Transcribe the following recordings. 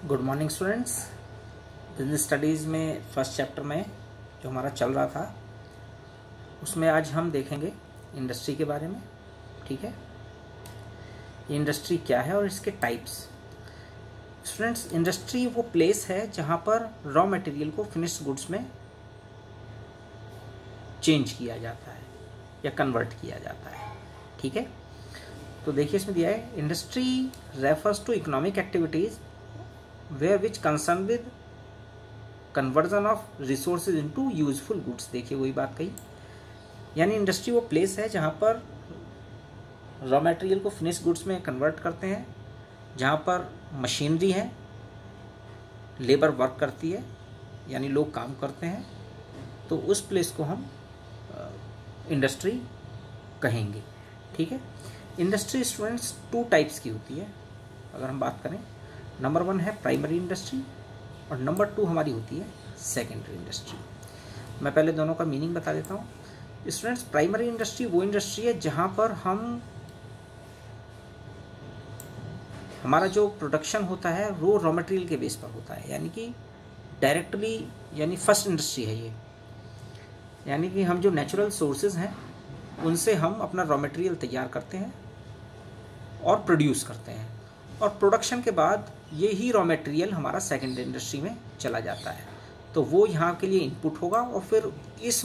Good morning students. Business studies में first chapter में जो हमारा चल रहा था उसमें आज हम देखेंगे इंडस्ट्री के बारे में। ठीक है, ये इंडस्ट्री क्या है और इसके टाइप्स। स्टूडेंट्स, इंडस्ट्री वो प्लेस है जहाँ पर रॉ मटेरियल को फिनिश्ड गुड्स में चेंज किया जाता है या कन्वर्ट किया जाता है। ठीक है, तो देखिए इसमें दिया है industry refers to economic activities where which concern with conversion of resources into useful goods। देखिए वही बात कही, यानी इंडस्ट्री वो प्लेस है जहाँ पर रॉ मटेरियल को फिनिश गुड्स में कन्वर्ट करते हैं, जहाँ पर मशीनरी है, लेबर वर्क करती है यानी लोग काम करते हैं, तो उस प्लेस को हम इंडस्ट्री कहेंगे। ठीक है, इंडस्ट्री स्टूडेंट्स टू टाइप्स की होती है अगर हम बात करें। नंबर 1 है प्राइमरी इंडस्ट्री और नंबर 2 हमारी होती है सेकेंडरी इंडस्ट्री। मैं पहले दोनों का मीनिंग बता देता हूँ। स्टूडेंट्स, प्राइमरी इंडस्ट्री वो इंडस्ट्री है जहाँ पर हमारा जो प्रोडक्शन होता है वो रॉ मटेरियल के बेस पर होता है, यानी कि डायरेक्टली, यानी फर्स्ट इंडस्ट्री है ये। यानी कि हम जो नेचुरल सोर्सेज हैं उनसे हम अपना रॉ मटेरियल तैयार करते हैं और प्रोड्यूस करते हैं, और प्रोडक्शन के बाद ये ही रॉ मटेरियल हमारा सेकेंडरी इंडस्ट्री में चला जाता है। तो वो यहाँ के लिए इनपुट होगा और फिर इस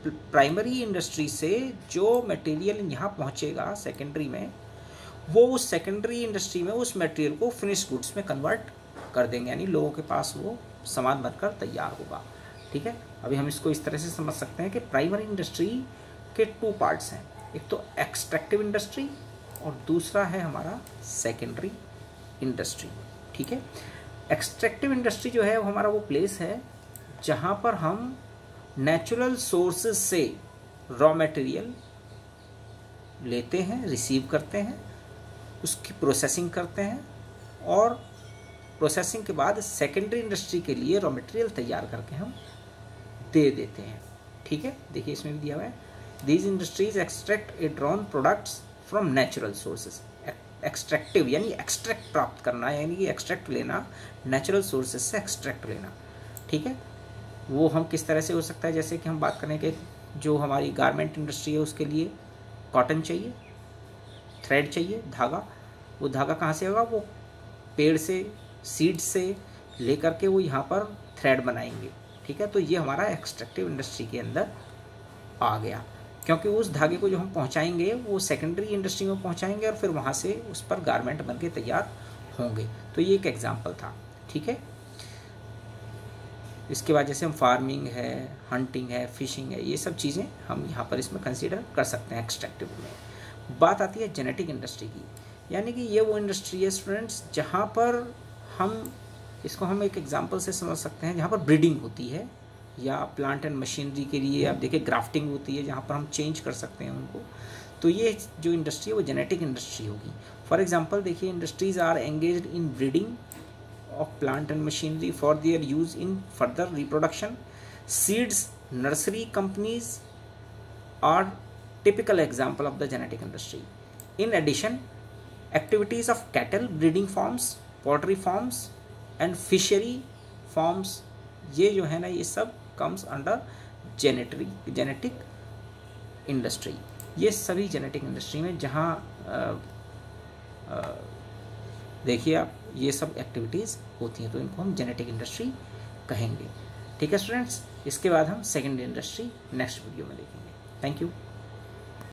प्राइमरी इंडस्ट्री से जो मटेरियल यहाँ पहुँचेगा सेकेंडरी में, वो उस सेकेंडरी इंडस्ट्री में उस मटेरियल को फिनिश गुड्स में कन्वर्ट कर देंगे, यानी लोगों के पास वो सामान बनकर तैयार होगा। ठीक है, अभी हम इसको इस तरह से समझ सकते हैं कि प्राइमरी इंडस्ट्री के 2 पार्ट्स हैं, एक तो एक्सट्रैक्टिव इंडस्ट्री और दूसरा है हमारा सेकेंडरी इंडस्ट्री। ठीक है, एक्सट्रैक्टिव इंडस्ट्री जो है वो हमारा वो प्लेस है जहाँ पर हम नेचुरल सोर्सेज से रॉ मटेरियल लेते हैं, रिसीव करते हैं, उसकी प्रोसेसिंग करते हैं और प्रोसेसिंग के बाद सेकेंडरी इंडस्ट्री के लिए रॉ मटेरियल तैयार करके हम दे देते हैं। ठीक है, देखिए इसमें भी दिया हुआ है, these industries extract A drawn products from natural sources. Extractive यानी एक्सट्रैक्ट प्राप्त करना, यानी कि एक्सट्रैक्ट लेना, नेचुरल सोर्सेज से एक्सट्रैक्ट लेना। ठीक है, वो हम किस तरह से हो सकता है, जैसे कि हम बात करें कि जो हमारी गारमेंट इंडस्ट्री है उसके लिए कॉटन चाहिए, थ्रेड चाहिए, धागा। वो धागा कहाँ से होगा, वो पेड़ से, सीड से लेकर के वो यहाँ पर थ्रेड बनाएंगे। ठीक है, तो ये हमारा एक्सट्रैक्टिव इंडस्ट्री के अंदर आ गया, क्योंकि उस धागे को जो हम पहुंचाएंगे वो सेकेंडरी इंडस्ट्री में पहुंचाएंगे और फिर वहां से उस पर गारमेंट बनके तैयार होंगे। तो ये एक एग्जांपल था। ठीक है, इसके बाद जैसे हम फार्मिंग है, हंटिंग है, फिशिंग है, ये सब चीज़ें हम यहाँ पर इसमें कंसीडर कर सकते हैं एक्सट्रैक्टिव में। बात आती है जेनेटिक इंडस्ट्री की, यानी कि ये वो इंडस्ट्री है स्टूडेंट्स जहाँ पर हम इसको हम एक एग्जाम्पल से समझ सकते हैं, जहाँ पर ब्रीडिंग होती है या प्लांट एंड मशीनरी के लिए आप देखिए ग्राफ्टिंग होती है, जहाँ पर हम चेंज कर सकते हैं उनको। तो ये जो इंडस्ट्री है वो जेनेटिक इंडस्ट्री होगी। फॉर एग्जांपल देखिए, industries are engaged in breeding of plant and machinery for their use in further reproduction. Seeds nursery companies are typical example of the genetic industry. In addition, activities of cattle breeding farms, poultry farms and fishery farms, ये जो है ना, ये सब comes under genetic industry. ये सभी genetic industry में जहाँ देखिए आप ये सब एक्टिविटीज़ होती हैं, तो इनको हम जेनेटिक इंडस्ट्री कहेंगे। ठीक है स्टूडेंट्स, इसके बाद हम सेकेंडरी इंडस्ट्री नेक्स्ट वीडियो में देखेंगे। Thank you.